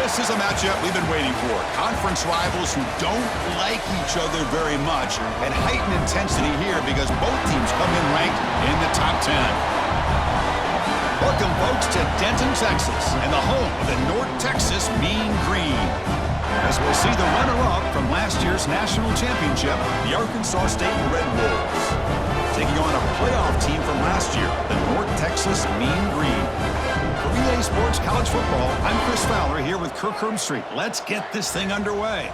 This is a matchup we've been waiting for. Conference rivals who don't like each other very much, and heightened intensity here because both teams come in ranked in the top 10. Welcome, folks, to Denton, Texas, and the home of the North Texas Mean Green. As we'll see the runner-up from last year's national championship, the Arkansas State Red Wolves, taking on a playoff team from last year, the North Texas Mean Green. For EA Sports College Football, I'm Chris Fowler here with Kirk Herbstreit. Let's get this thing underway.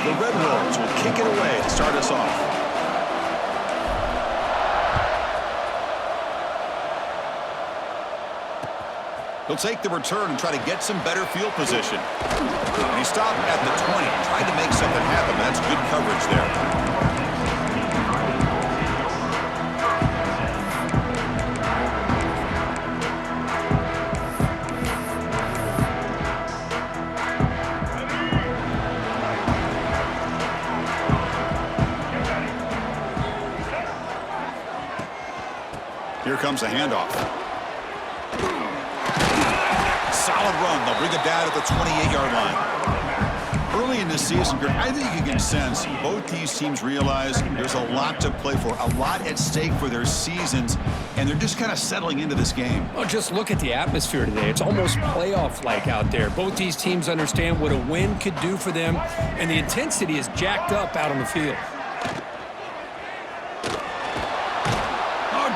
The Red Wolves will kick it away to start us off. He'll take the return and try to get some better field position. And he stopped at the 20, tried to make something happen. That's good coverage there. Here comes the handoff. Solid run. They'll bring it down at the 28-yard line. Early in the season, I think you can sense both these teams realize there's a lot to play for, a lot at stake for their seasons, and they're just kind of settling into this game. Well, just look at the atmosphere today. It's almost playoff-like out there. Both these teams understand what a win could do for them, and the intensity is jacked up out on the field.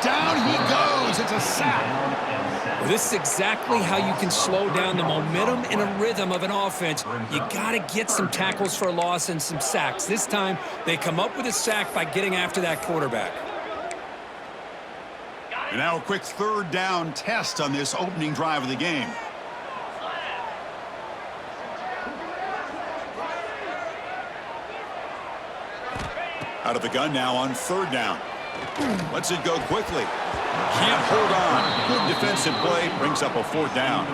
Down he goes. It's a sack. Well, this is exactly how you can slow down the momentum and a rhythm of an offense. You got to get some tackles for a loss and some sacks. This time, they come up with a sack by getting after that quarterback. And now a quick third down test on this opening drive of the game. Out of the gun now on third down. Lets it go quickly. Can't hold on. Good defensive play. Brings up a fourth down.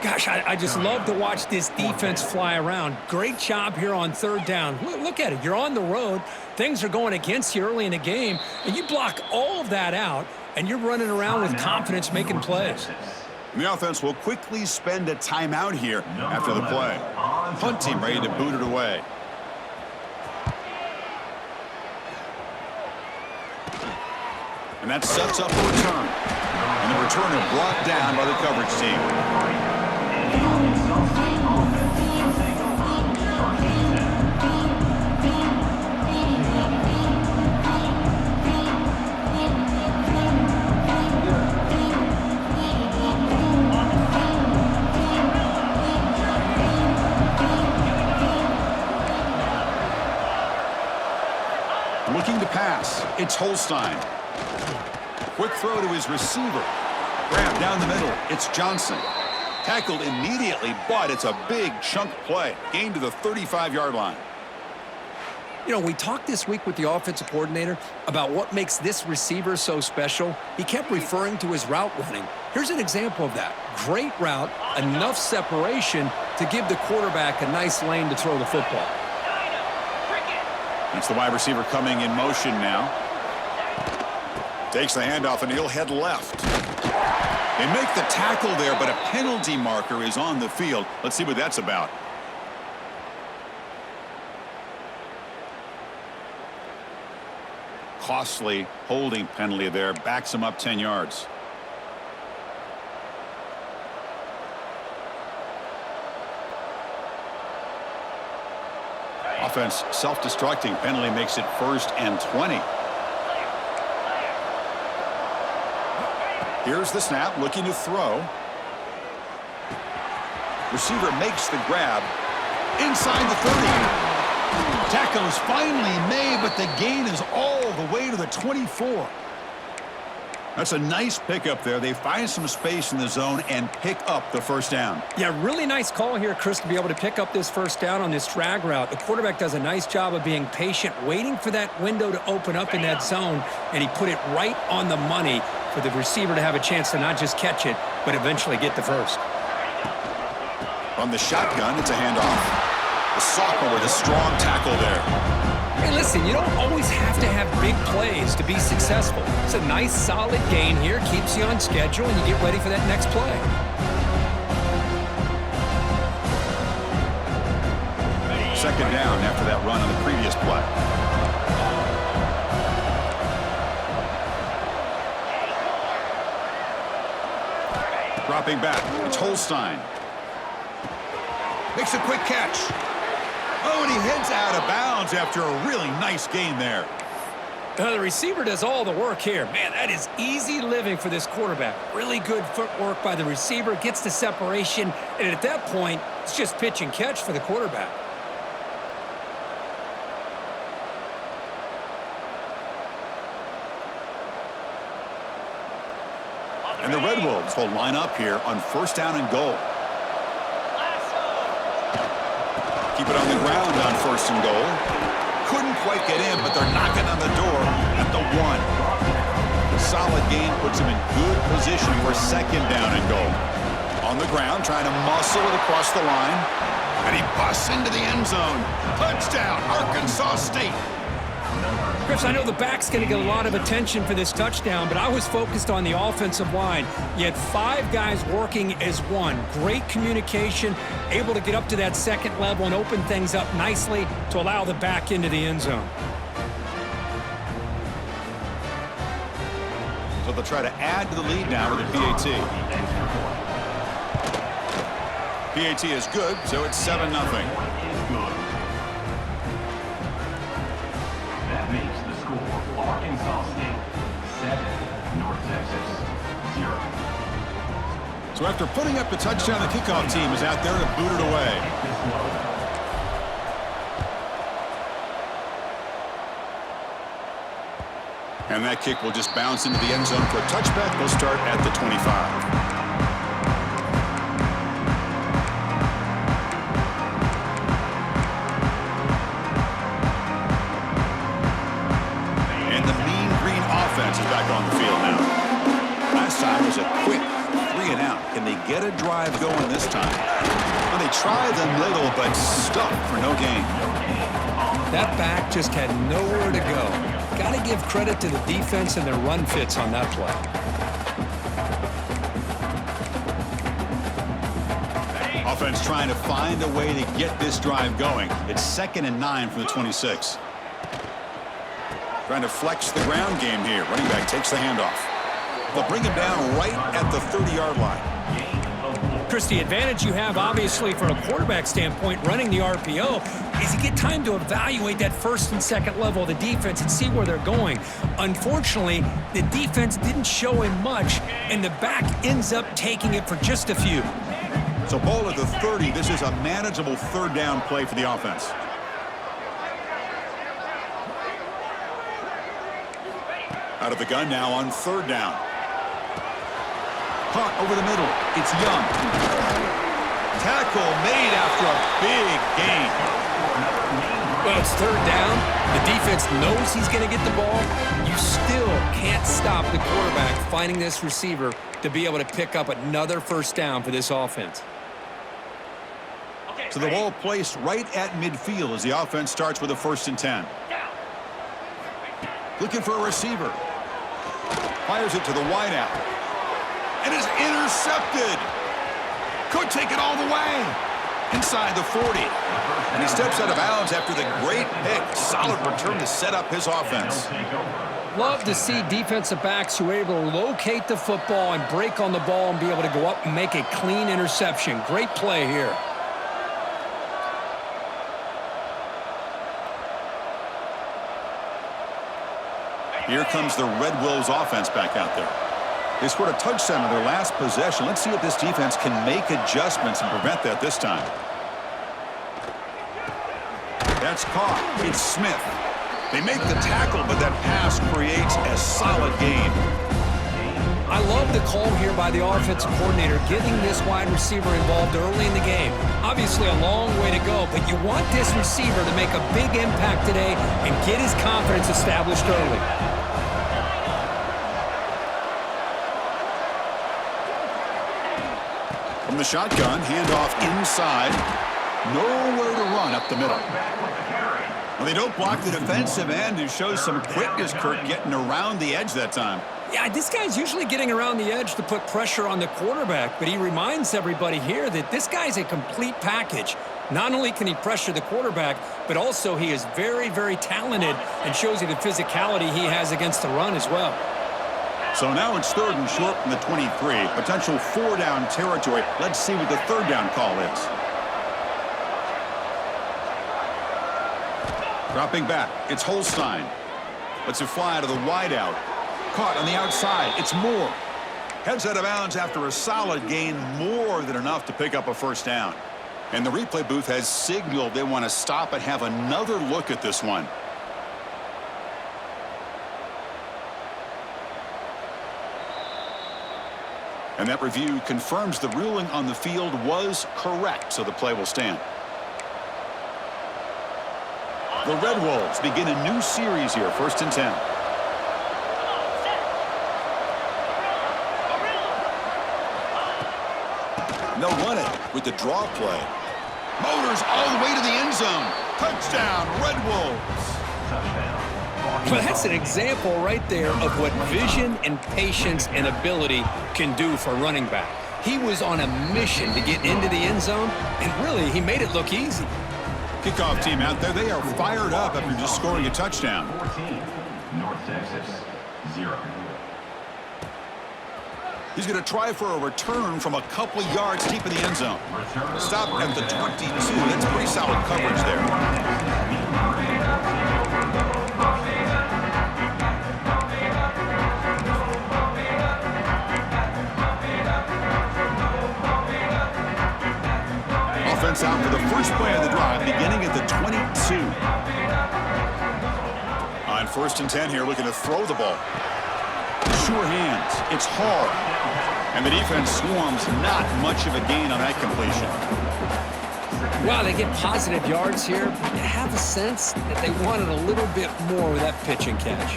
Gosh, I just love to watch this defense fly around. Great job here on third down. Look at it. You're on the road. Things are going against you early in the game, and you block all of that out, and you're running around with confidence making plays. And the offense will quickly spend a timeout here after the play. Punt team ready to boot it away. And that sets up a return. And the returner brought down by the coverage team. Looking to pass. It's Holstein. Quick throw to his receiver. Grab down the middle. It's Johnson. Tackled immediately, but it's a big chunk play. Gain to the 35-yard line. You know, we talked this week with the offensive coordinator about what makes this receiver so special. He kept referring to his route running. Here's an example of that. Great route, enough separation to give the quarterback a nice lane to throw the football. That's the wide receiver coming in motion now. Takes the handoff, and he'll head left. They make the tackle there, but a penalty marker is on the field. Let's see what that's about. Costly holding penalty there. Backs him up 10 yards. Offense self-destructing. Penalty makes it 1st and 20. Here's the snap, looking to throw. Receiver makes the grab inside the 30. Tackle is finally made, but the gain is all the way to the 24. That's a nice pickup there. They find some space in the zone and pick up the first down. Yeah, really nice call here, Chris, to be able to pick up this first down on this drag route. The quarterback does a nice job of being patient, waiting for that window to open up in that zone, and he put it right on the money for the receiver to have a chance to not just catch it, but eventually get the first. From the shotgun, it's a handoff. The sophomore with a strong tackle there. Hey, listen, you don't always have to have big plays to be successful. It's a nice, solid gain here, keeps you on schedule, and you get ready for that next play. Second down after that run on the previous play. Dropping back, it's Holstein. Makes a quick catch. Oh, and he heads out of bounds after a really nice gain there. The receiver does all the work here. Man, that is easy living for this quarterback. Really good footwork by the receiver, gets the separation, and at that point, it's just pitch and catch for the quarterback. And the Red Wolves will line up here on first down and goal. Keep it on the ground on first and goal. Couldn't quite get in, but they're knocking on the door at the 1. A solid gain puts him in good position for second down and goal. On the ground, trying to muscle it across the line. And he busts into the end zone. Touchdown, Arkansas State. Chris, I know the back's going to get a lot of attention for this touchdown, but I was focused on the offensive line. You had 5 guys working as one. Great communication, able to get up to that second level and open things up nicely to allow the back into the end zone. So they'll try to add to the lead now with a PAT. PAT is good, so it's 7-0. Arkansas State 7, North Texas 0. So after putting up the touchdown, the kickoff team is out there to boot it away. And that kick will just bounce into the end zone for a touchback. They'll start at the 25. Is back on the field now. Last time was a quick 3-and-out. Can they get a drive going this time? Well, they tried them little, but stuck for no gain. That back just had nowhere to go. Got to give credit to the defense and their run fits on that play. Offense trying to find a way to get this drive going. It's 2nd and 9 from the 26. Trying to flex the ground game here. Running back takes the handoff. They'll bring him down right at the 30-yard line. Chris, the advantage you have, obviously, from a quarterback standpoint, running the RPO, is you get time to evaluate that first and second level of the defense and see where they're going. Unfortunately, the defense didn't show him much, and the back ends up taking it for just a few. So ball at the 30. This is a manageable third down play for the offense. Out of the gun now on third down. Caught over the middle. It's Young. Tackle made after a big gain. Well, it's third down. The defense knows he's going to get the ball. You still can't stop the quarterback finding this receiver to be able to pick up another first down for this offense. So the ball placed right at midfield as the offense starts with a 1st and 10. Looking for a receiver. Fires it to the wideout. And is intercepted. Could take it all the way. Inside the 40. And he steps out of bounds after the great pick. Solid return to set up his offense. Love to see defensive backs who are able to locate the football and break on the ball and be able to go up and make a clean interception. Great play here. Here comes the Red Wolves offense back out there. They scored a touchdown on their last possession. Let's see if this defense can make adjustments and prevent that this time. That's caught. It's Smith. They make the tackle, but that pass creates a solid gain. I love the call here by the offensive coordinator, getting this wide receiver involved early in the game. Obviously a long way to go, but you want this receiver to make a big impact today and get his confidence established early. From the shotgun, handoff inside. Nowhere to run up the middle. Well, they don't block the defensive end, who shows some quickness, Kirk, getting around the edge that time. Yeah, this guy's usually getting around the edge to put pressure on the quarterback, but he reminds everybody here that this guy's a complete package. Not only can he pressure the quarterback, but also he is very, very talented and shows you the physicality he has against the run as well. So now it's 3rd and short from the 23. Potential 4-down territory. Let's see what the 3rd down call is. Dropping back, it's Holstein. Lets it fly to the wideout. Caught on the outside, it's Moore. Heads out of bounds after a solid gain, more than enough to pick up a 1st down. And the replay booth has signaled they want to stop and have another look at this one. And that review confirms the ruling on the field was correct, so the play will stand. The Red Wolves begin a new series here, 1st and 10. They'll run it with the draw play. Motors all the way to the end zone. Touchdown, Red Wolves. Well, that's an example right there of what vision and patience and ability can do for a running back. He was on a mission to get into the end zone, and really, he made it look easy. Kickoff team out there, they are fired up after just scoring a touchdown. 14, North Texas, 0. He's going to try for a return from a couple of yards deep in the end zone. Stop at the 22. That's pretty solid coverage there. Offense out for the first play of the drive, beginning at the 22. On 1st and 10 here, looking to throw the ball. Sure hands. It's hard. And the defense swarms, not much of a gain on that completion. Wow, they get positive yards here. You have a sense that they wanted a little bit more with that pitch and catch.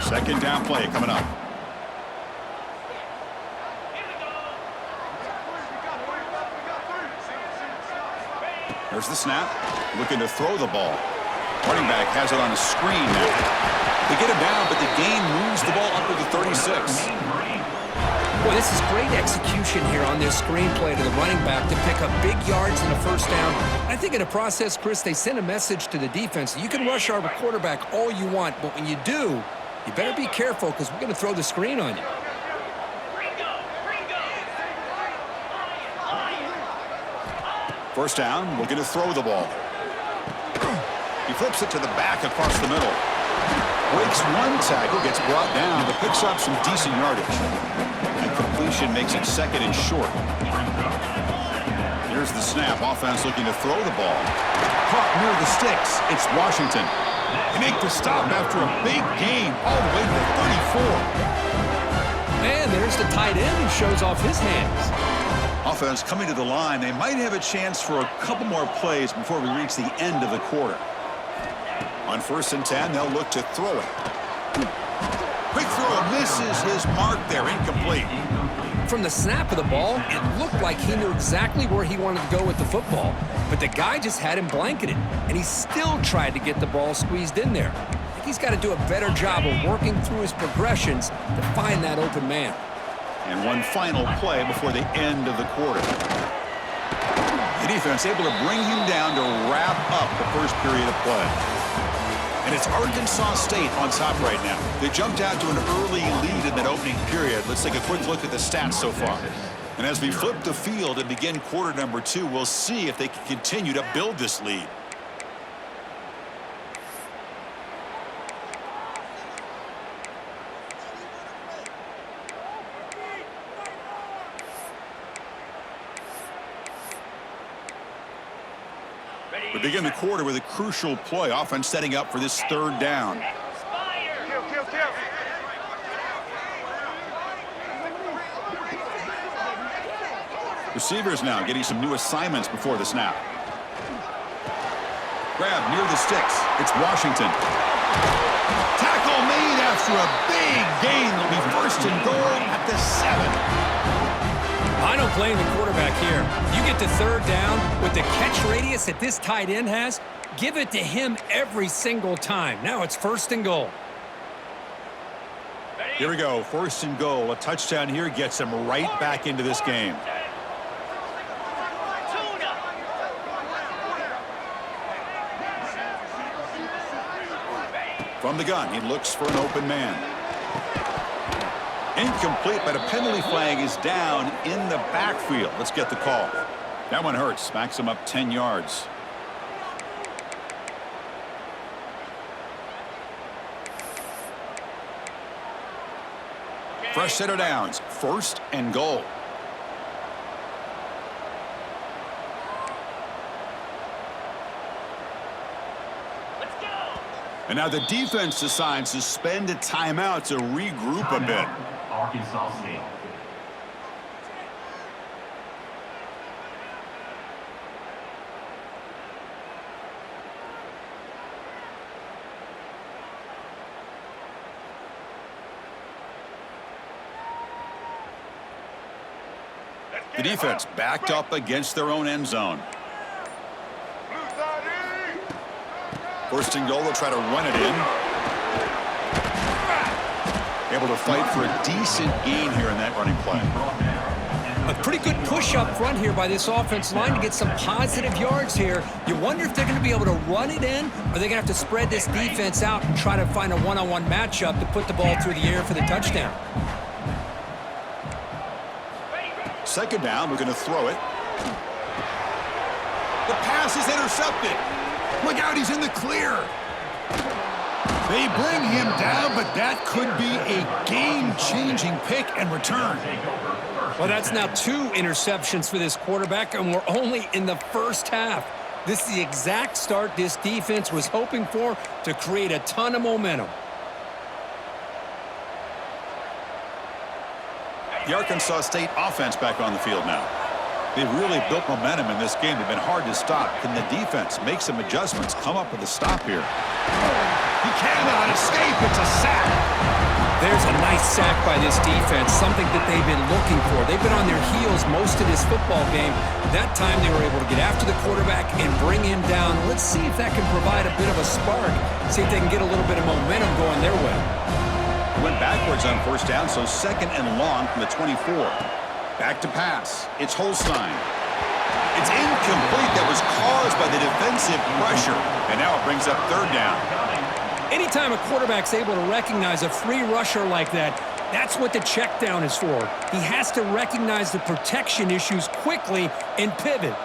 2nd down play coming up. There's the snap. Looking to throw the ball. Running back has it on a screen now. They get him down, but the gain moves the ball up to the 36. Well, this is great execution here on this screenplay to the running back to pick up big yards and a 1st down. I think in the process, Chris, they sent a message to the defense. You can rush our quarterback all you want, but when you do, you better be careful because we're going to throw the screen on you. First down, looking to throw the ball. He flips it to the back across the middle. Breaks one tackle, gets brought down, but picks up some decent yardage. And completion makes it 2nd and short. Here's the snap. Offense looking to throw the ball. Caught near the sticks. It's Washington. They make the stop after a big gain all the way to the 34. And there's the tight end who shows off his hands. Offense coming to the line. They might have a chance for a couple more plays before we reach the end of the quarter. On 1st and 10, they'll look to throw it. Quick throw misses his mark there, incomplete. From the snap of the ball, it looked like he knew exactly where he wanted to go with the football, but the guy just had him blanketed, and he still tried to get the ball squeezed in there. I think he's got to do a better job of working through his progressions to find that open man. And one final play before the end of the quarter. The defense able to bring him down to wrap up the first period of play. And it's Arkansas State on top right now. They jumped out to an early lead in that opening period. Let's take a quick look at the stats so far. And as we flip the field and begin quarter number 2, we'll see if they can continue to build this lead. We begin the quarter with a crucial play. Offense setting up for this 3rd down. Receivers now getting some new assignments before the snap. Grab near the sticks. It's Washington. Tackle made after a big gain. It'll be first and goal at the 7. I don't blame the quarterback here. You get to third down with the catch radius that this tight end has, give it to him every single time. Now it's first and goal. Here we go, first and goal. A touchdown here gets him right back into this game. From the gun, he looks for an open man. Incomplete, but a penalty flag is down in the backfield. Let's get the call. That one hurts. Smacks him up 10 yards. Fresh set of downs. First and goal. And now the defense decides to spend a timeout to regroup a bit. Arkansas State. The defense backed up against their own end zone. First and goal, they'll try to run it in. Able to fight for a decent gain here in that running play. A pretty good push up front here by this offense line to get some positive yards here. You wonder if they're going to be able to run it in, or they're going to have to spread this defense out and try to find a one-on-one matchup to put the ball through the air for the touchdown. Second down, we're going to throw it. The pass is intercepted. Look out, he's in the clear. They bring him down, but that could be a game-changing pick and return. Well, that's now 2 interceptions for this quarterback, and we're only in the first half. This is the exact start this defense was hoping for to create a ton of momentum. The Arkansas State offense back on the field now. They've really built momentum in this game. They've been hard to stop. Can the defense make some adjustments, come up with a stop here? He cannot escape. It's a sack. There's a nice sack by this defense, something that they've been looking for. They've been on their heels most of this football game. That time they were able to get after the quarterback and bring him down. Let's see if that can provide a bit of a spark, see if they can get a little bit of momentum going their way. Went backwards on first down, so second and long from the 24. Back to pass. It's Holstein. It's incomplete. That was caused by the defensive pressure. And now it brings up third down. Anytime a quarterback's able to recognize a free rusher like that, that's what the check down is for. He has to recognize the protection issues quickly and pivot.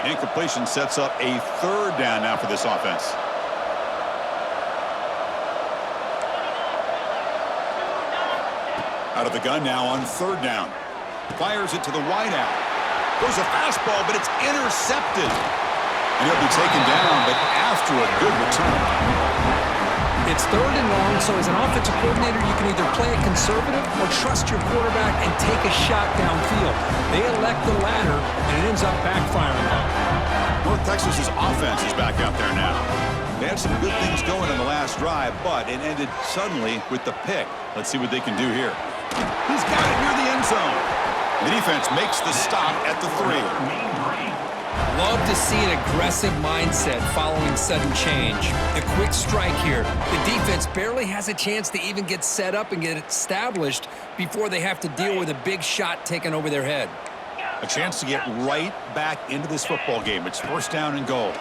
Incompletion sets up a third down now for this offense. Out of the gun now on third down. Fires it to the wideout. Goes a fastball, but it's intercepted. And he'll be taken down, but after a good return. It's third and long, so as an offensive coordinator, you can either play it conservative or trust your quarterback and take a shot downfield. They elect the latter, and it ends up backfiring. North Texas's offense is back out there now. They had some good things going in the last drive, but it ended suddenly with the pick. Let's see what they can do here. He's got it near the end zone. The defense makes the stop at the 3. Love to see an aggressive mindset following sudden change. The quick strike here. The defense barely has a chance to even get set up and get established before they have to deal with a big shot taken over their head. A chance to get right back into this football game. It's first down and goal.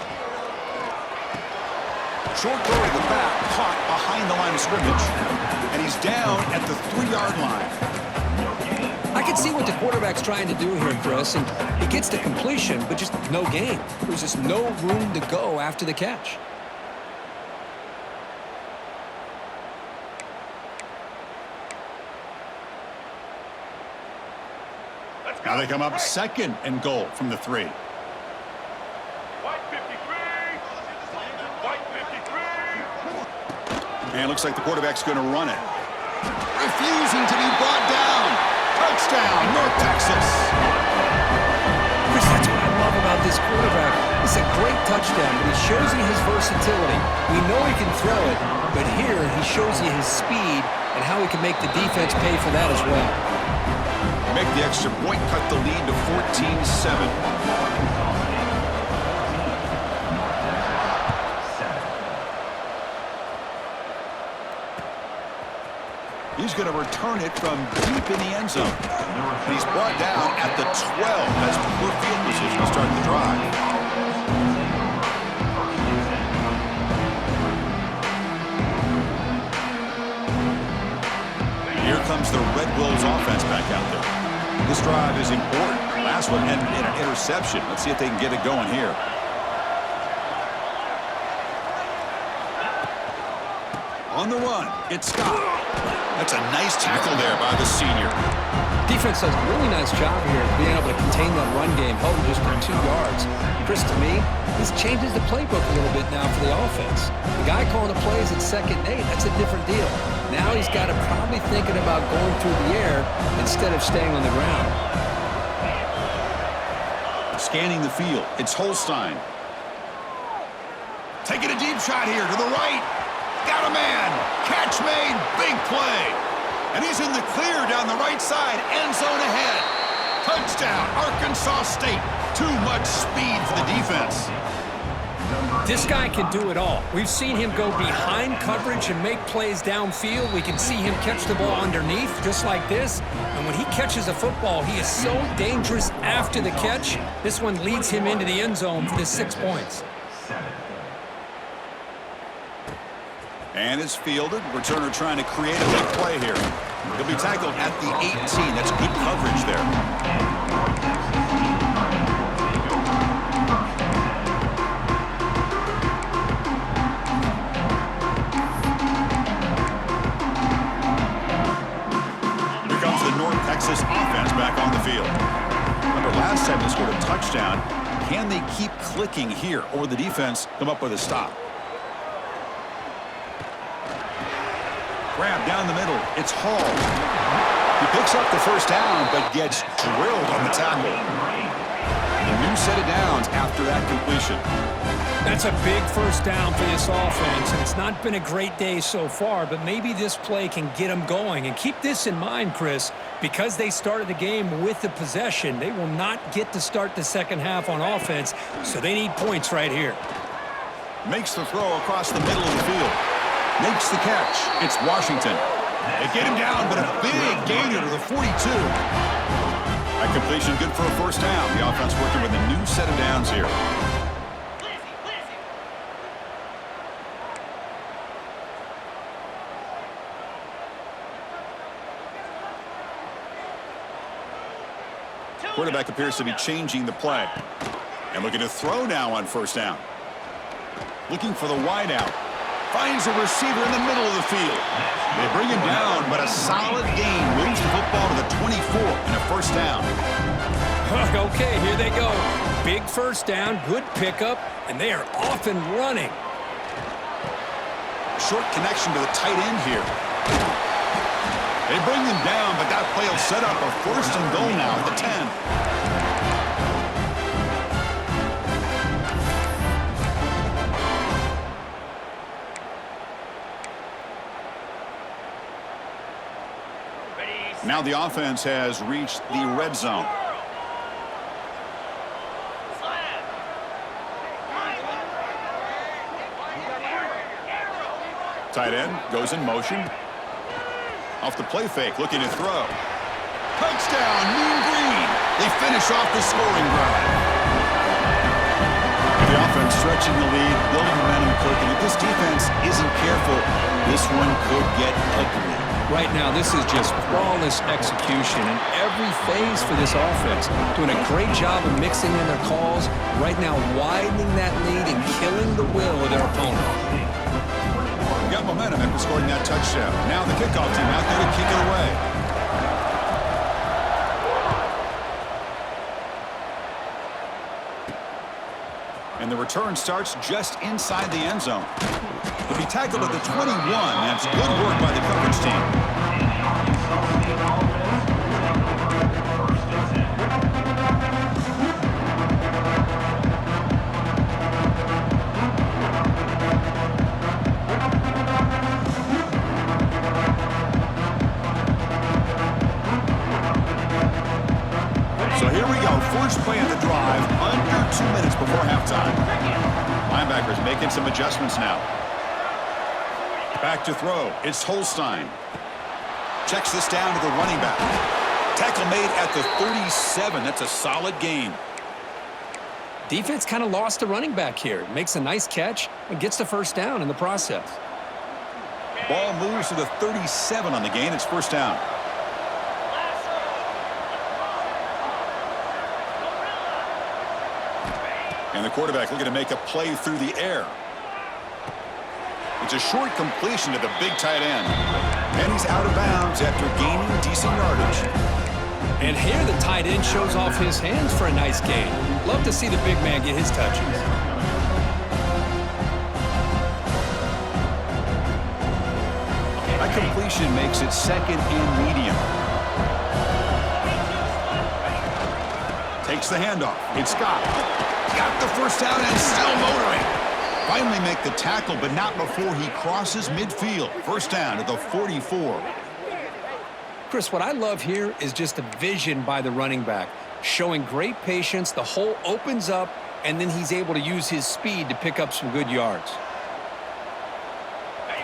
Short throw to the back, caught behind the line of scrimmage. And he's down at the 3-yard line. I can see what the quarterback's trying to do here, Chris, and he gets to completion, but just no gain. There's just no room to go after the catch. Now they come up second and goal from the 3. And it looks like the quarterback's going to run it. Refusing to be brought down. Touchdown, North Texas. Chris, that's what I love about this quarterback. It's a great touchdown, but he shows you his versatility. We know he can throw it, but here he shows you his speed and how he can make the defense pay for that as well. Make the extra point, cut the lead to 14-7. He's going to return it from deep in the end zone. He's brought down at the 12. That's poor field position to start the drive. Here comes the Red Wolves offense back out there. This drive is important. Last one ended in an interception. Let's see if they can get it going here. On the run, it's Scott. That's a nice tackle there by the senior. Defense does a really nice job here of being able to contain that run game, held just for 2 yards. Chris, to me, this changes the playbook a little bit now for the offense. The guy calling the plays at 2nd and 8, that's a different deal. Now he's got to probably thinking about going through the air instead of staying on the ground. Scanning the field, it's Holstein. Taking a deep shot here to the right. Got a man. Catch made. Big play. And he's in the clear down the right side. End zone ahead. Touchdown, Arkansas State. Too much speed for the defense. This guy can do it all. We've seen him go behind coverage and make plays downfield. We can see him catch the ball underneath, just like this. And when he catches a football, he is so dangerous after the catch. This one leads him into the end zone for the 6 points. And it's fielded. Returner trying to create a big play here. He'll be tackled at the 18. That's good coverage there. Here comes the North Texas offense back on the field. Remember, last time they scored a touchdown. Can they keep clicking here, or will the defense come up with a stop? Grab down the middle. It's Hall. He picks up the first down, but gets drilled on the tackle. A new set of downs after that completion. That's a big first down for this offense, and it's not been a great day so far, but maybe this play can get them going. And keep this in mind, Chris, because they started the game with the possession, they will not get to start the second half on offense, so they need points right here. Makes the throw across the middle of the field. Makes the catch. It's Washington. They get him down, but a big gainer to the 42. That completion good for a first down. The offense working with a new set of downs here. Quarterback appears to be changing the play. And looking to throw now on first down. Looking for the wide out. Finds a receiver in the middle of the field. They bring him down, but a solid gain moves the football to the 24 and a first down. Okay, here they go. Big first down, good pickup, and they are off and running. Short connection to the tight end here. They bring him down, but that play will set up a first and goal now at the 10. Now the offense has reached the red zone. Tight end goes in motion. Off the play fake, looking to throw. Touchdown, Mean Green. They finish off the scoring drive. The offense stretching the lead, building momentum quickly. If this defense isn't careful, this one could get ugly. Right now, this is just flawless execution in every phase for this offense. Doing a great job of mixing in their calls. Right now, widening that lead and killing the will of their opponent. Got momentum after scoring that touchdown. Now the kickoff team out there to kick it away. And the return starts just inside the end zone. He'll be tackled at the 21. That's good work by the coverage team. 2 minutes before halftime. Linebackers making some adjustments now. Back to throw. It's Holstein. Checks this down to the running back. Tackle made at the 37. That's a solid gain. Defense kind of lost the running back here. Makes a nice catch and gets the first down in the process. Ball moves to the 37 on the gain. It's first down. And the quarterback looking to make a play through the air. It's a short completion to the big tight end. And he's out of bounds after gaining decent yardage. And here the tight end shows off his hands for a nice gain. Love to see the big man get his touches. That completion makes it second and medium. Takes the handoff. It's Scott. Got the first down and still motoring. Finally make the tackle, but not before he crosses midfield. First down to the 44. Chris, what I love here is just the vision by the running back. Showing great patience, the hole opens up, and then he's able to use his speed to pick up some good yards.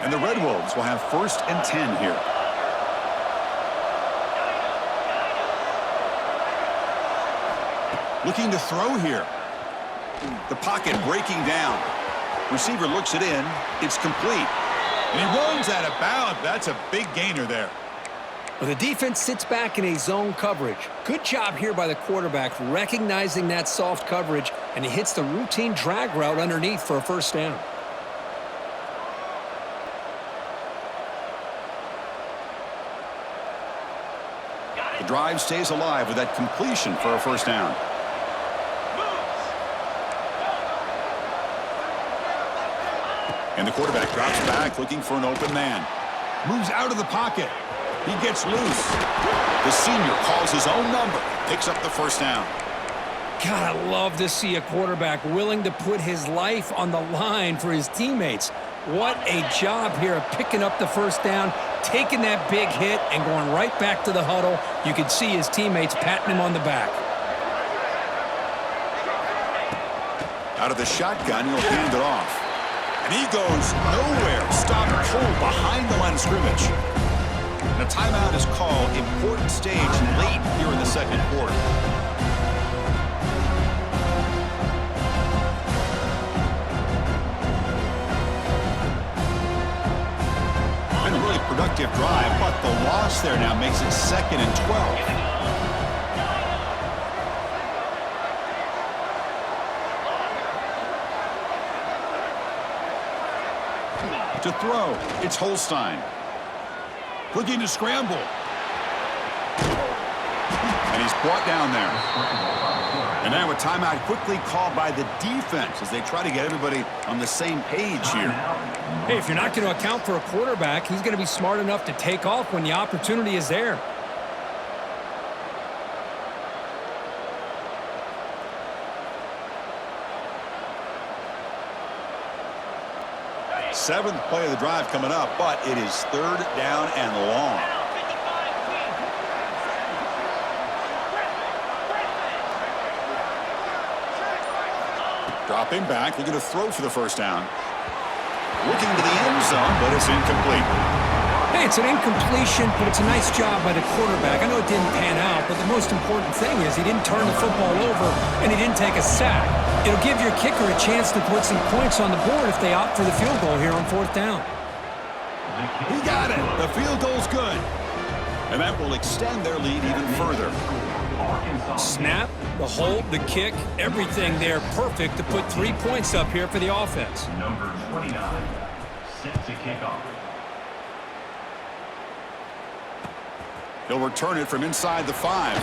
And the Red Wolves will have first and 10 here. Looking to throw here. The pocket breaking down. Receiver looks it in. It's complete. And he runs out of bounds. That's a big gainer there. Well, the defense sits back in a zone coverage. Good job here by the quarterback recognizing that soft coverage, and he hits the routine drag route underneath for a first down. The drive stays alive with that completion for a first down. And the quarterback drops back looking for an open man. Moves out of the pocket. He gets loose. The senior calls his own number. Picks up the first down. God, I love to see a quarterback willing to put his life on the line for his teammates. What a job here of picking up the first down, taking that big hit, and going right back to the huddle. You can see his teammates patting him on the back. Out of the shotgun, he'll hand it off. And he goes nowhere. Stop cold behind the line of scrimmage. And a timeout is called. Important stage late here in the second quarter. Been a really productive drive, but the loss there now makes it second and 12. To throw, it's Holstein. Looking to scramble. And he's brought down there. And now a timeout quickly called by the defense as they try to get everybody on the same page here. Hey, if you're not going to account for a quarterback, he's going to be smart enough to take off when the opportunity is there. Seventh play of the drive coming up, but it is third down and long. Dropping back, looking to throw for the first down. Looking to the end zone, but it's incomplete. Hey, it's an incompletion, but it's a nice job by the quarterback. I know it didn't pan out, but the most important thing is he didn't turn the football over and he didn't take a sack. It'll give your kicker a chance to put some points on the board if they opt for the field goal here on fourth down. He got it. The field goal's good. And that will extend their lead even further. Snap, the hold, the kick, everything there perfect to put 3 points up here for the offense. Number 29, set to kick off. He'll return it from inside the 5.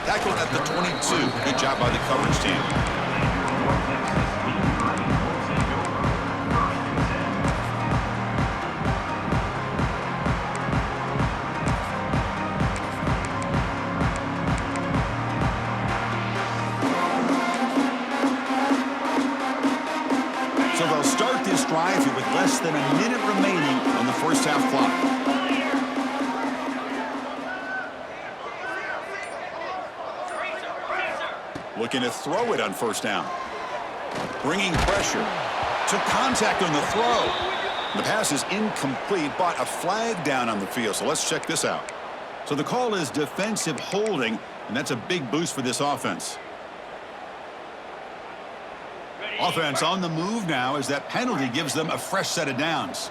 Tackled at the 22. Good job by the coverage team. So they'll start this drive here with less than a minute remaining on the first half clock. Looking looking to throw it on first down. Bringing pressure. Took contact on the throw. The pass is incomplete, but a flag down on the field. So let's check this out. So the call is defensive holding, and that's a big boost for this offense. Offense on the move now as that penalty gives them a fresh set of downs.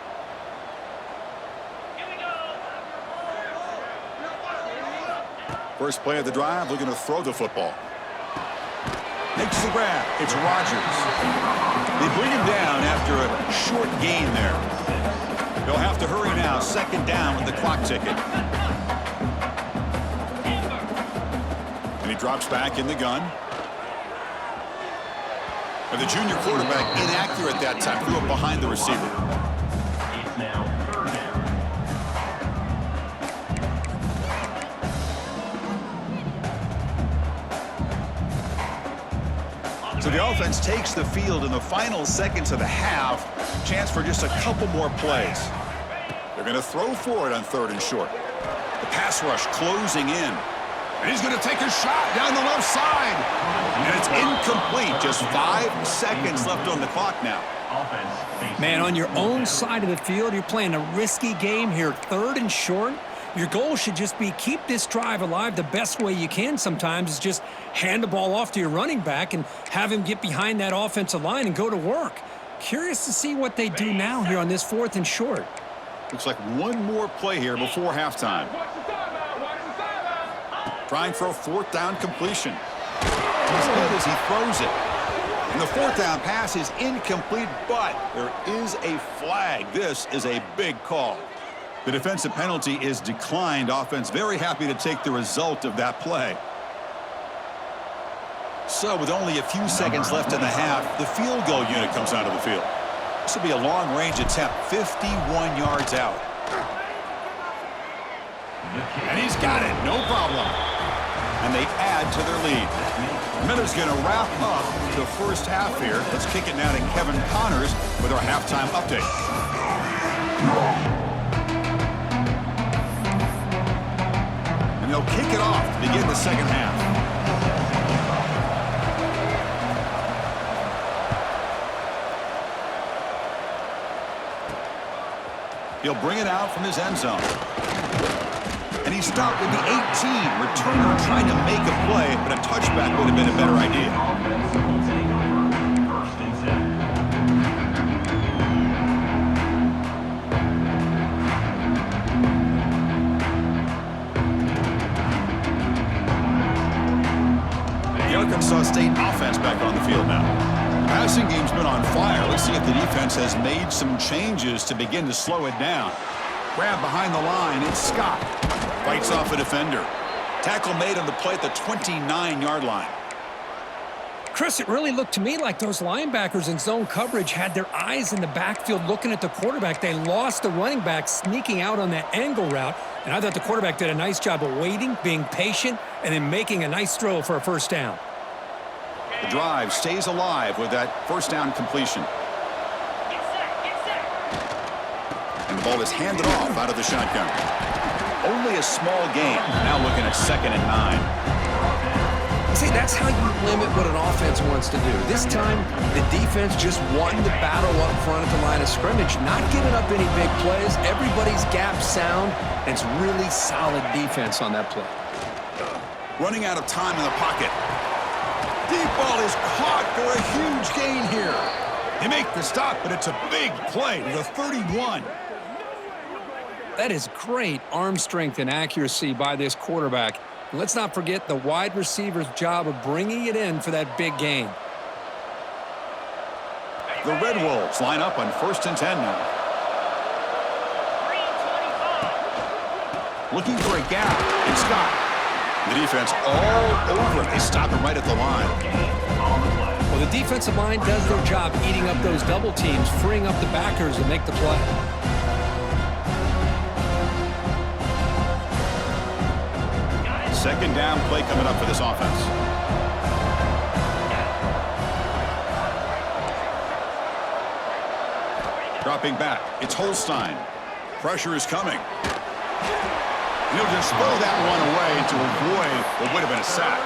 First play of the drive, looking to throw the football. Makes the grab. It's Rodgers. They bring him down after a short gain there. They'll have to hurry now. Second down with the clock ticking. And he drops back in the gun. And the junior quarterback inaccurate that time. Threw it behind the receiver. It's now third down. So the offense takes the field in the final seconds of the half. Chance for just a couple more plays. They're going to throw for it on third and short. The pass rush closing in. And he's going to take a shot down the left side. And it's incomplete. Just 5 seconds left on the clock now. Man, on your own side of the field, you're playing a risky game here. Third and short. Your goal should just be keep this drive alive the best way you can sometimes is just hand the ball off to your running back and have him get behind that offensive line and go to work. Curious to see what they do now here on this fourth and short. Looks like one more play here before halftime. Trying for a fourth down completion. He's good as he throws it. And the fourth down pass is incomplete, but there is a flag. This is a big call. The defensive penalty is declined. Offense very happy to take the result of that play. So with only a few seconds left in the half, the field goal unit comes out of the field. This will be a long-range attempt, 51 yards out. And he's got it, no problem. And they add to their lead. Miller's going to wrap up the first half here. Let's kick it now to Kevin Connors with our halftime update. And they'll kick it off to begin the second half. He'll bring it out from his end zone. And he stopped at the 18. Returner trying to make a play, but a touchback would have been a better idea. First and 7. The Arkansas State offense back on the field now. The passing game's been on fire. Let's see if the defense has made some changes to begin to slow it down. Grab behind the line. It's Scott. Fights off a defender. Tackle made on the play at the 29-yard line. Chris, it really looked to me like those linebackers in zone coverage had their eyes in the backfield looking at the quarterback. They lost the running back sneaking out on that angle route. And I thought the quarterback did a nice job of waiting, being patient, and then making a nice throw for a first down. The drive stays alive with that first down completion. And the ball is handed off out of the shotgun. Only a small gain. Now looking at 2nd and 9. See, that's how you limit what an offense wants to do. This time, the defense just won the battle up front at the line of scrimmage, not giving up any big plays. Everybody's gap sound, and it's really solid defense on that play. Running out of time in the pocket. Deep ball is caught for a huge gain here. They make the stop, but it's a big play to the 31. That is great arm strength and accuracy by this quarterback. And let's not forget the wide receiver's job of bringing it in for that big gain. The Red Wolves line up on 1st and 10 now. Looking for a gap. It's Scott. The defense all over him. They stop him right at the line. Well, the defensive line does their job eating up those double teams, freeing up the backers to make the play. Second down play coming up for this offense. Dropping back. It's Holstein. Pressure is coming. And he'll just throw that one away to avoid what would have been a sack.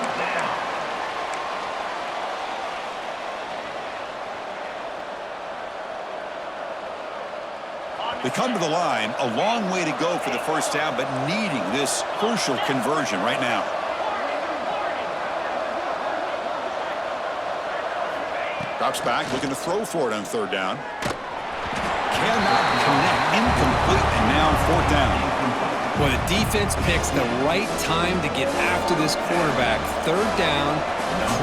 They come to the line, a long way to go for the first down, but needing this crucial conversion right now. Drops back, looking to throw for it on third down. Cannot connect, incomplete, and now fourth down. Well, the defense picks the right time to get after this quarterback. Third down,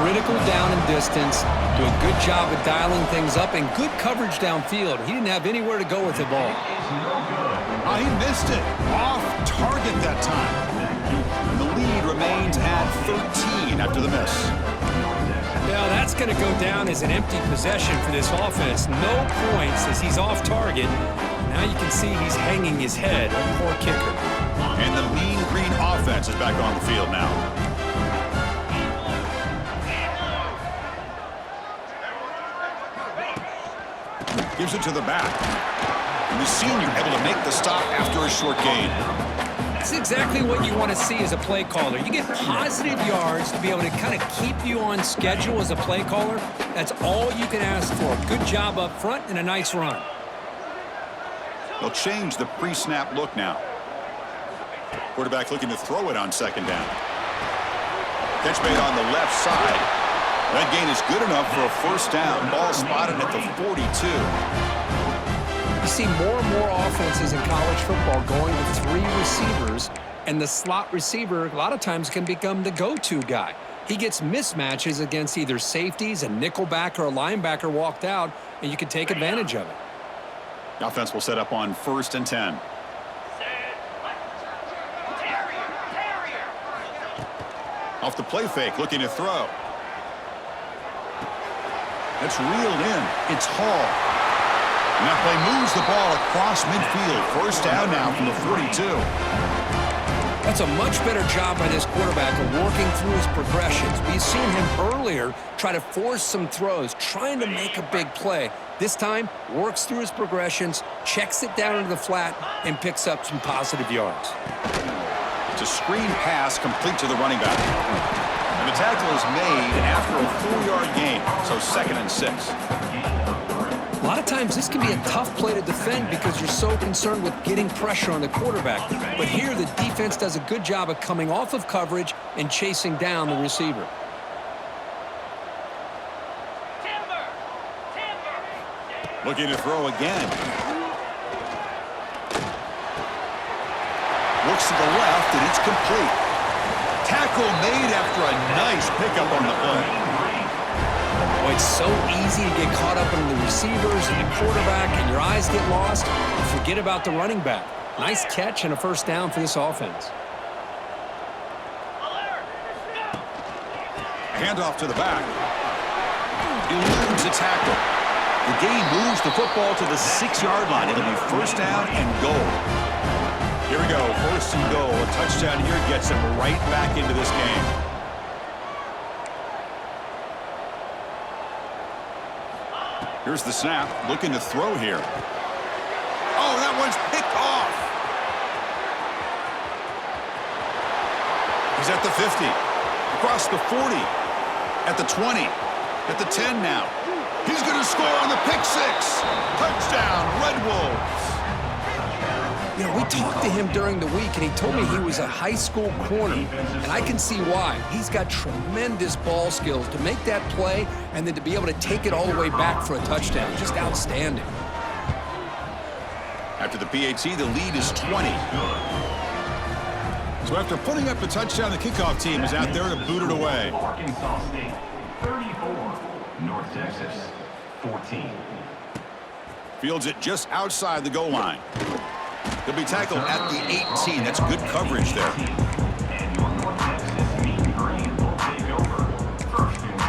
critical down and distance. Do a good job of dialing things up and good coverage downfield. He didn't have anywhere to go with the ball. He missed it. Off target that time. And the lead remains at 13 after the miss. Now that's going to go down as an empty possession for this offense. No points as he's off target. Now you can see he's hanging his head. A poor kicker. And the Mean Green offense is back on the field now. Gives it to the back. And the senior able to make the stop after a short gain. That's exactly what you want to see as a play caller. You get positive yards to be able to kind of keep you on schedule as a play caller. That's all you can ask for. Good job up front and a nice run. They'll change the pre-snap look now. Quarterback looking to throw it on second down. Catch made on the left side. That gain is good enough for a first down. Ball spotted at the 42. You see more and more offenses in college football going with 3 receivers, and the slot receiver a lot of times can become the go-to guy. He gets mismatches against either safeties, a nickelback, or a linebacker walked out, and you can take advantage of it. The offense will set up on 1st and 10. Off the play fake, looking to throw. That's reeled in. It's Hall. And that play moves the ball across midfield. First down now from the 42. That's a much better job by this quarterback of working through his progressions. We've seen him earlier try to force some throws, trying to make a big play. This time, works through his progressions, checks it down into the flat, and picks up some positive yards. It's a screen pass complete to the running back. And the tackle is made after a 4-yard gain, so 2nd and 6. A lot of times this can be a tough play to defend because you're so concerned with getting pressure on the quarterback. But here the defense does a good job of coming off of coverage and chasing down the receiver. Looking to throw again. Looks to the left, and it's complete. Tackle made after a nice pickup on the play. Oh, it's so easy to get caught up in the receivers and the quarterback, and your eyes get lost. Forget about the running back. Nice catch and a first down for this offense. Handoff to the back. Eludes a tackle. The gain moves the football to the 6-yard line. It'll be first down and goal. Here we go, 1st and goal. A touchdown here gets them right back into this game. Here's the snap, looking to throw here. Oh, that one's picked off. He's at the 50, across the 40, at the 20, at the 10 now. He's going to score on the pick 6. Touchdown, Red Wolves. You know, we talked to him during the week, and he told me he was a high school corner, and I can see why. He's got tremendous ball skills to make that play and then to be able to take it all the way back for a touchdown. Just outstanding. After the PAT, the lead is 20. So after putting up a touchdown, the kickoff team is out there to boot it away. Arkansas State, 34. North Texas, 14. Fields it just outside the goal line. He'll be tackled at the 18. That's good coverage there. And your North Texas Mean Green will take over 1st and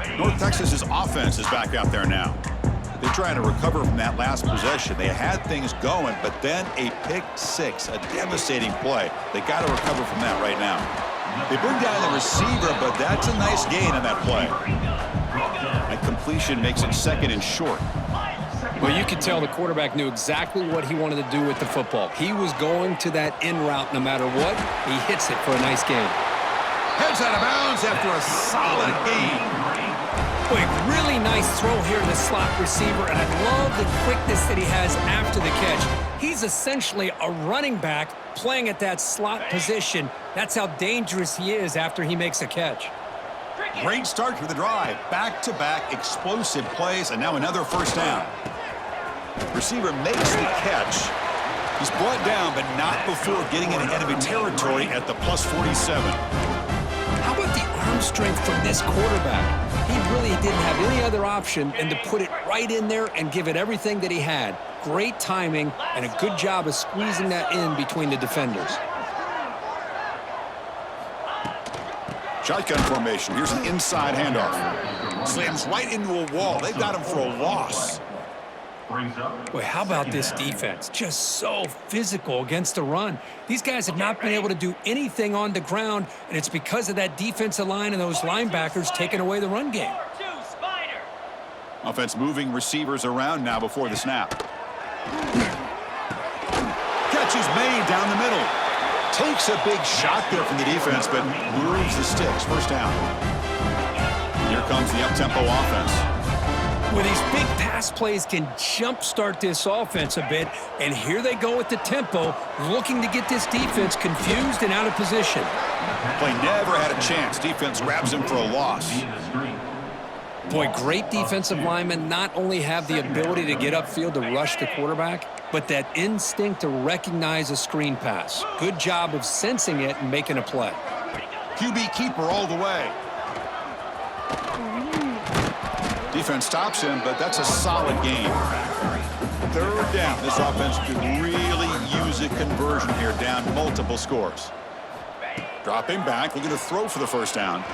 10. North Texas's offense is back out there now. They're trying to recover from that last possession. They had things going, but then a pick 6, a devastating play. They got to recover from that right now. They bring down the receiver, but that's a nice gain on that play. And completion makes it 2nd and short. Well, you could tell the quarterback knew exactly what he wanted to do with the football. He was going to that in route no matter what. He hits it for a nice gain. Heads out of bounds after a solid gain. Boy, really nice throw here to the slot receiver, and I love the quickness that he has after the catch. He's essentially a running back playing at that slot position. That's how dangerous he is after he makes a catch. Great start to the drive. Back-to-back explosive plays, and now another first down. Receiver makes the catch. He's brought down, but not before getting in enemy territory at the plus 47. How about the arm strength from this quarterback? He really didn't have any other option than to put it right in there and give it everything that he had. Great timing and a good job of squeezing that in between the defenders. Shotgun formation. Here's an inside handoff. Slams right into a wall. They've got him for a loss. Boy, how about this defense? Just so physical against the run. These guys have not been able to do anything on the ground, and it's because of that defensive line and those linebackers taking away the run game. Offense moving receivers around now before the snap. Catch is made down the middle. Takes a big shot there from the defense, but moves the sticks. First down. Here comes the up-tempo offense. Well, these big pass plays can jumpstart this offense a bit, and here they go with the tempo, looking to get this defense confused and out of position. Play never had a chance. Defense grabs him for a loss. Boy, great defensive linemen not only have the ability to get upfield to rush the quarterback, but that instinct to recognize a screen pass. Good job of sensing it and making a play. QB keeper all the way. Defense stops him, but that's a solid game. Third down. This offense could really use a conversion here, down multiple scores. Dropping back, looking to throw for the first down.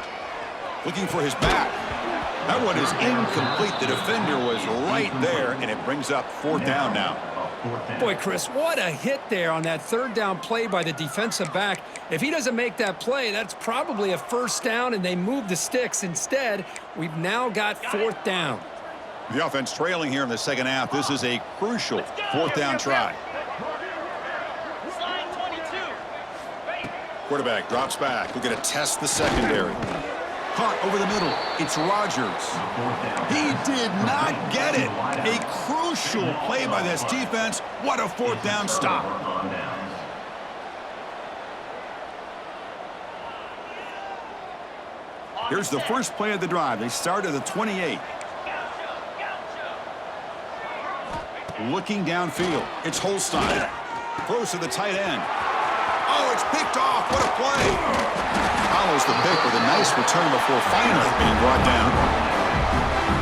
Looking for his back. That one is incomplete. The defender was right there, and it brings up fourth down now. Boy, Chris, what a hit there on that third down play by the defensive back. If he doesn't make that play, that's probably a first down, and they move the sticks. Instead, we've now got fourth down. The offense trailing here in the second half. This is a crucial fourth down try. Quarterback drops back. We're going to test the secondary. Caught over the middle. It's Rodgers. He did not get it. A crucial play by this defense. What a fourth down stop. Here's the first play of the drive. They start at the 28. Looking downfield. It's Holstein. Throws to the tight end. Oh, it's picked off. What a play. Follows the pick with a nice return before finally being brought down.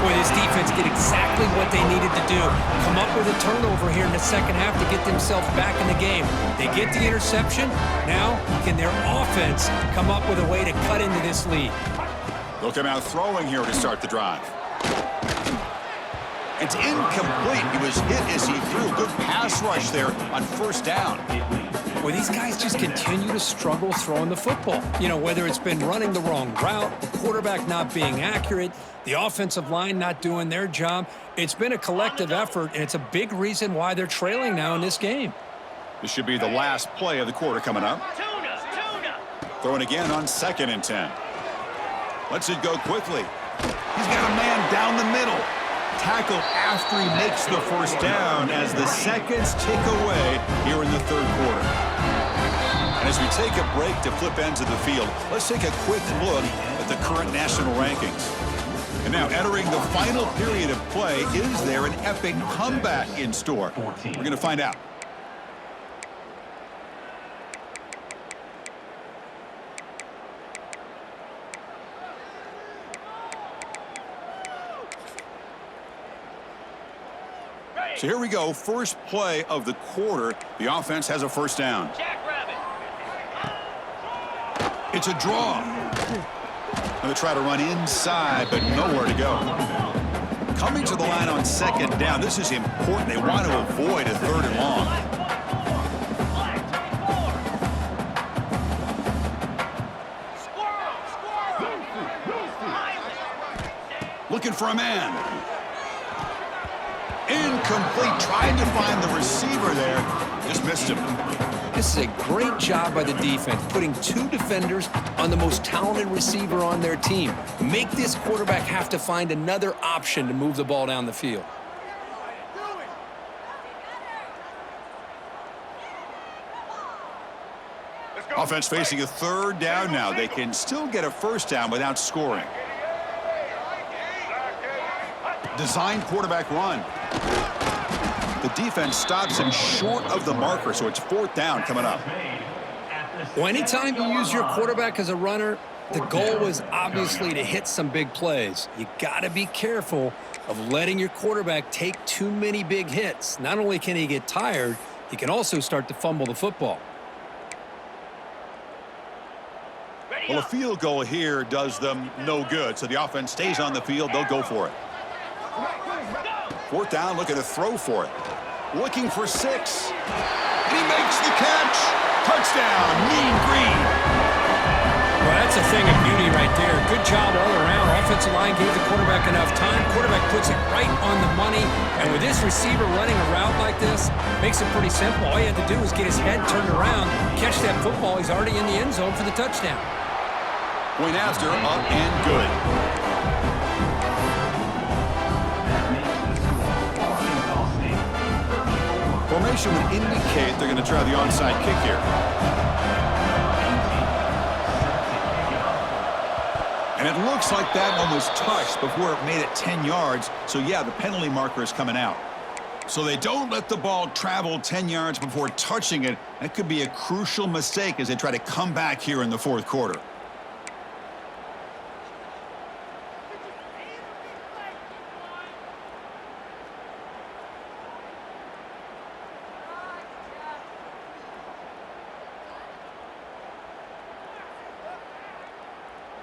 Boy, this defense did exactly what they needed to do. Come up with a turnover here in the second half to get themselves back in the game. They get the interception. Now, can their offense come up with a way to cut into this lead? They'll come out throwing here to start the drive. It's incomplete. He was hit as he threw. Good pass rush there on first down. Well, these guys just continue to struggle throwing the football. You know, whether it's been running the wrong route, the quarterback not being accurate, the offensive line not doing their job. It's been a collective effort, and it's a big reason why they're trailing now in this game. This should be the last play of the quarter coming up. Throwing again on 2nd and 10. Lets it go quickly. He's got a man down the middle. Tackle after he makes the first down as the seconds tick away here in the third quarter. And as we take a break to flip ends of the field, let's take a quick look at the current national rankings. And now entering the final period of play, is there an epic comeback in store? We're going to find out. So here we go, first play of the quarter. The offense has a first down. It's a draw. And they try to run inside, but nowhere to go. Coming to the line on 2nd down, this is important. They want to avoid a 3rd and long. Looking for a man. incomplete. Trying to find the receiver there. Just missed him. This is a great job by the defense, putting two defenders on the most talented receiver on their team. Make this quarterback have to find another option to move the ball down the field. Offense facing a third down now. They can still get a first down without scoring. Design quarterback run. The defense stops him short of the marker, so it's fourth down coming up. Well, anytime you use your quarterback as a runner, the goal is obviously to hit some big plays. You got to be careful of letting your quarterback take too many big hits. Not only can he get tired, he can also start to fumble the football. Well, a field goal here does them no good, so the offense stays on the field. They'll go for it. Fourth down, looking to throw for it. Looking for 6. And he makes the catch. Touchdown, Mean Green. Well, that's a thing of beauty right there. Good job all around. Offensive line gave the quarterback enough time. Quarterback puts it right on the money. And with this receiver running a route like this, makes it pretty simple. All you had to do was get his head turned around, catch that football. He's already in the end zone for the touchdown. Point after, up and good. Formation would indicate they're going to try the onside kick here. And it looks like that one was touched before it made it 10 yards. So, yeah, the penalty marker is coming out. So they don't let the ball travel 10 yards before touching it. That could be a crucial mistake as they try to come back here in the fourth quarter.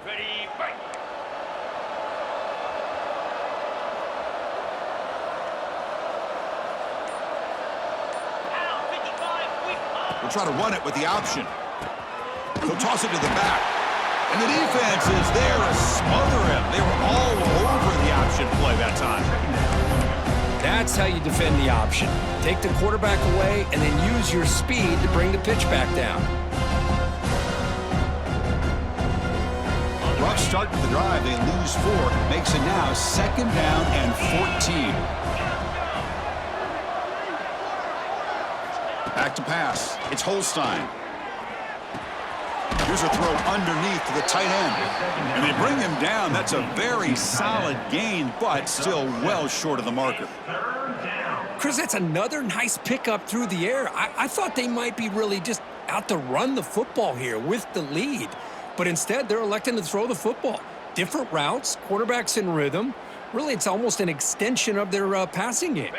Ready, fight! We'll try to run it with the option. He'll toss it to the back. And the defense is there to smother him. They were all over the option play that time. That's how you defend the option. Take the quarterback away and then use your speed to bring the pitch back down. Rough start to the drive. They lose 4. Makes it now 2nd down and 14. Back to pass. It's Holstein. Here's a throw underneath to the tight end. And they bring him down. That's a very solid gain, but still well short of the marker. Chris, that's another nice pickup through the air. I thought they might be really just out to run the football here with the lead. But instead, they're electing to throw the football. Different routes, quarterbacks in rhythm. Really, it's almost an extension of their passing game.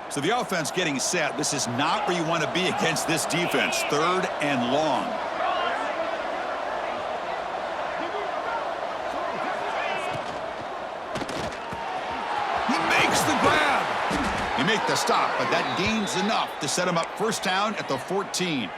So the offense getting set. This is not where you want to be against this defense. 3rd and long. He makes the grab. He make the stop, but that gains enough to set him up first down at the 14.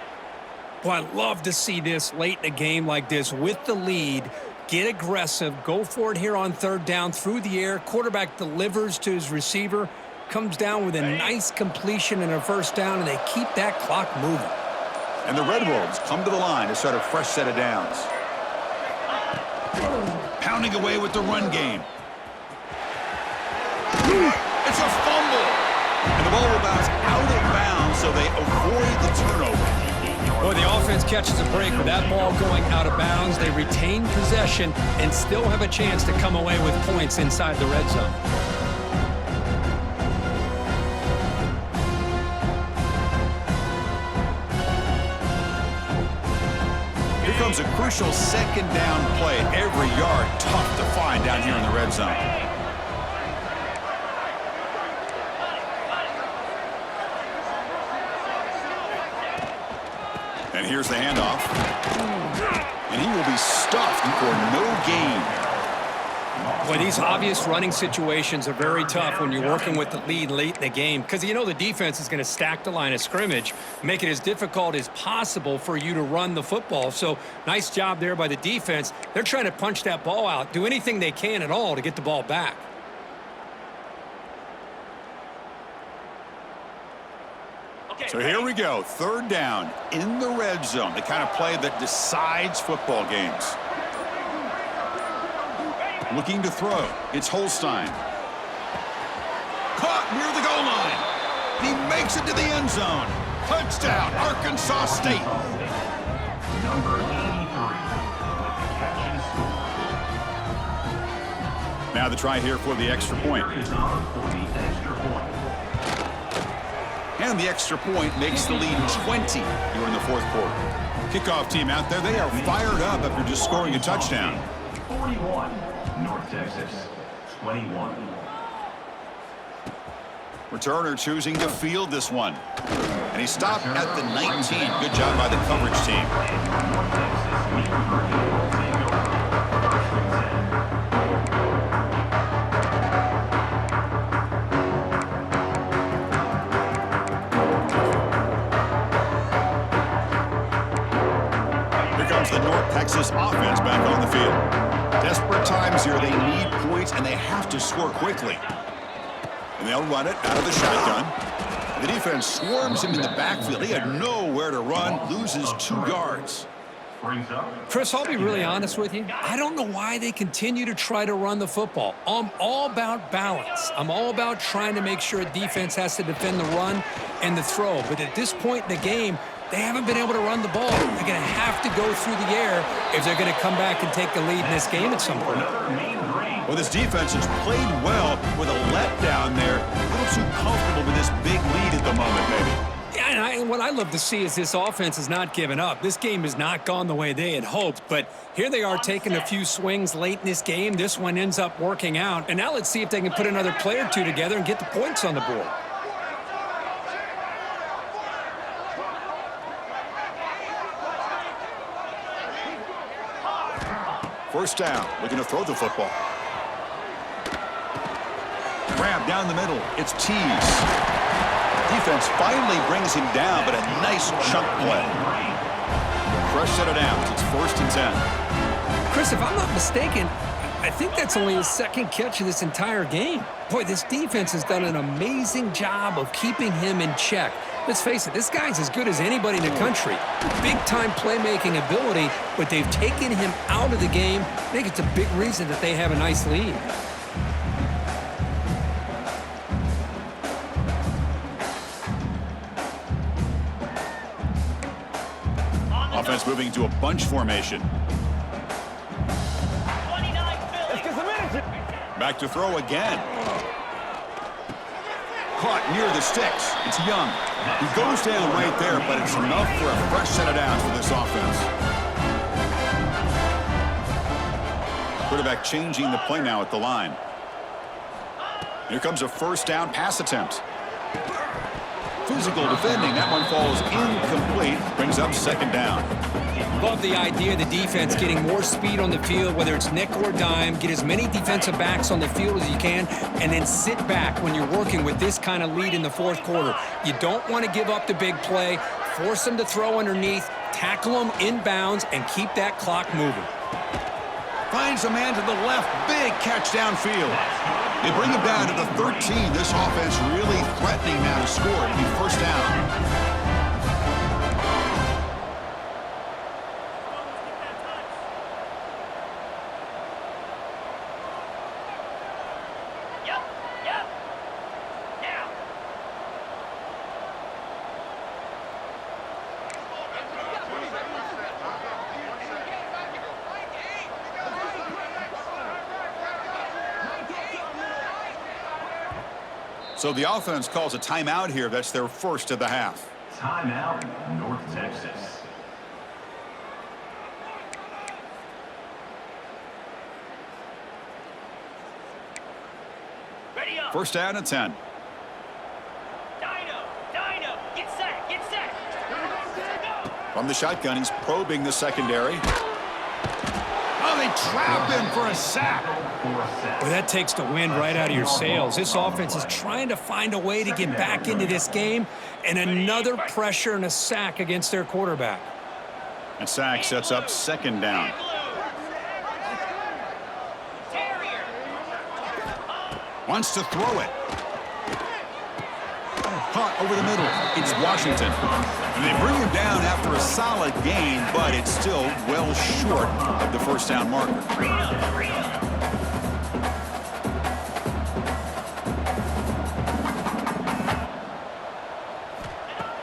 Well, I love to see this late in a game like this with the lead. Get aggressive. Go for it here on 3rd down through the air. Quarterback delivers to his receiver. Comes down with a nice completion and a first down, and they keep that clock moving. And the Red Wolves come to the line to start a fresh set of downs. Pounding away with the run game. It's a fumble. And the ball will bounce out of bounds, so they avoid the turnover. Boy, the offense catches a break with that ball going out of bounds. They retain possession and still have a chance to come away with points inside the red zone. Here comes a crucial 2nd down play. Every yard tough to find down here in the red zone. And here's the handoff. And he will be stuffed for no gain. Well, these obvious running situations are very tough when you're working with the lead late in the game because you know the defense is going to stack the line of scrimmage, make it as difficult as possible for you to run the football. So nice job there by the defense. They're trying to punch that ball out, do anything they can at all to get the ball back. So here we go, third down in the red zone, the kind of play that decides football games. Looking to throw, it's Holstein. Caught near the goal line. He makes it to the end zone. Touchdown, Arkansas State. Number 83 with the catch and score. Now the try here for the extra point. Here is on for the extra point. And the extra point makes the lead 20 here in the fourth quarter. Kickoff team out there, they are fired up after just scoring a touchdown. 41, North Texas, 21. Returner choosing to field this one. And he stopped at the 19. Good job by the coverage team. North Texas, Mean Green will take over. First and 10. Here comes the North Texas offense back on the field. Desperate times here. They need points, and they have to score quickly. And they'll run it out of the shotgun. The defense swarms him in the backfield. He had nowhere to run, loses 2 yards. Brings up. Chris, I'll be really honest with you. I don't know why they continue to try to run the football. I'm all about balance. I'm all about trying to make sure a defense has to defend the run and the throw. But at this point in the game, they haven't been able to run the ball. They're going to have to go through the air if they're going to come back and take the lead in this game at some point. Another Mean Green. Well, this defense has played well with a letdown there. A little too comfortable with this big lead at the moment, maybe. Yeah, and what I love to see is this offense has not given up. This game has not gone the way they had hoped, but here they are taking a few swings late in this game. This one ends up working out, and now let's see if they can put another play or two together and get the points on the board. First down, looking to throw the football. Grab down the middle, it's Tease. Defense finally brings him down, but a nice chunk play. Fresh set of downs, it's first and 10. Chris, if I'm not mistaken, I think that's only his second catch of this entire game. Boy, this defense has done an amazing job of keeping him in check. Let's face it, this guy's as good as anybody in the country. Big-time playmaking ability, but they've taken him out of the game. I think it's a big reason that they have a nice lead. Offense moving into a bunch formation. Back to throw again. Caught near the sticks. It's Young. He goes down right there, but it's enough for a fresh set of downs for this offense. Quarterback changing the play now at the line. Here comes a first down pass attempt. Physical defending. That one falls incomplete. Brings up second down. Love the idea of the defense getting more speed on the field, whether it's nickel or dime. Get as many defensive backs on the field as you can, and then sit back when you're working with this kind of lead in the fourth quarter. You don't want to give up the big play. Force them to throw underneath, tackle them inbounds, and keep that clock moving. Finds a man to the left. Big catch downfield. They bring him down to the 13. This offense really threatening now to score. It'll be first down. So the offense calls a timeout here. That's their first of the half. Timeout, North Texas. Ready up. First down and 10. Dino, get set, get set. From the shotgun, he's probing the secondary. Oh, they trap him for a sack. Well, that takes the wind right out of your sails. This offense is trying to find a way to get back into this game, and another pressure and a sack against their quarterback. And sack sets up second down. Wants to throw it. Caught over the middle. It's Washington. And they bring him down after a solid gain, but it's still well short of the first down marker.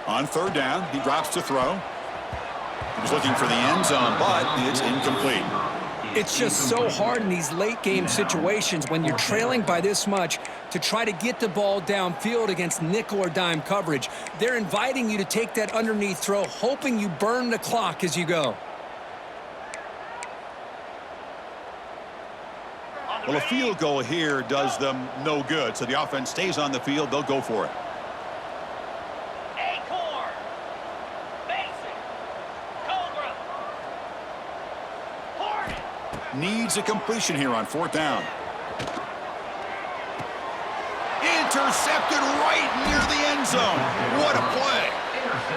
On third down, he drops to throw. He was looking for the end zone, but it's incomplete. It's just so hard in these late-game situations when you're trailing by this much to try to get the ball downfield against nickel or dime coverage. They're inviting you to take that underneath throw, hoping you burn the clock as you go. Well, a field goal here does them no good, so the offense stays on the field. They'll go for it. Acorn. Basic. Cobra. Hornet. Needs a completion here on fourth down. Intercepted right near the end zone. What a play.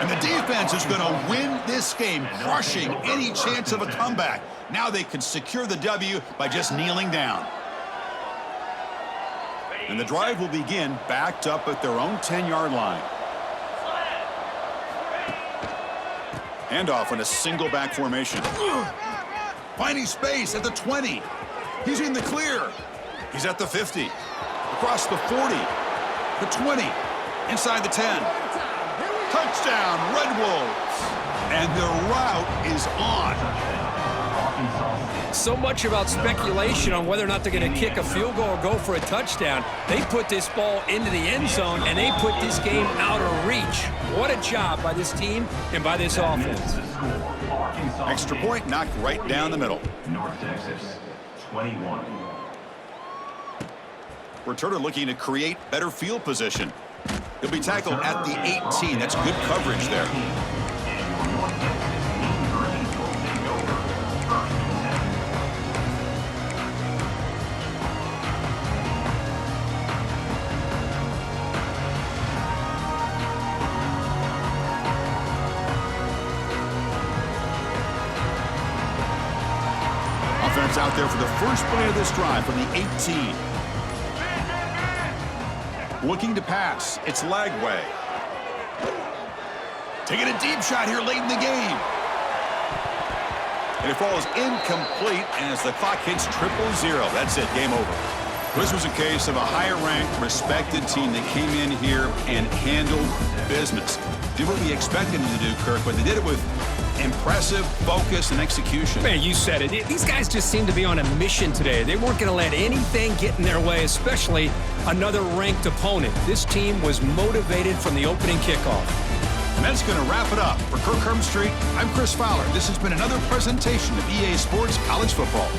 And the defense is going to win this game, crushing any chance of a comeback. Now they can secure the W by just kneeling down. And the drive will begin backed up at their own 10-yard line. Handoff in a single back formation. Finding space at the 20. He's in the clear. He's at the 50. Across the 40. The 20. Inside the 10. Touchdown, Red Wolves. And their route is on. So much about speculation on whether or not they're going to kick a field goal or go for a touchdown. They put this ball into the end zone, and they put this game out of reach. What a job by this team and by this offense. Extra point knocked right down the middle. North Texas, 21. Returner looking to create better field position. He'll be tackled at the 18. That's good coverage there. Offense out there for the first play of this drive from the 18. Looking to pass. It's Lagway. Taking a deep shot here late in the game. And it falls incomplete as the clock hits 000. That's it. Game over. This was a case of a higher-ranked, respected team that came in here and handled business. Did what we expected them to do, Kirk, but they did it with impressive focus and execution. Man, you said it. These guys just seem to be on a mission today. They weren't going to let anything get in their way, especially another ranked opponent. This team was motivated from the opening kickoff. And that's going to wrap it up. For Kirk Street, I'm Chris Fowler. This has been another presentation of EA Sports College Football.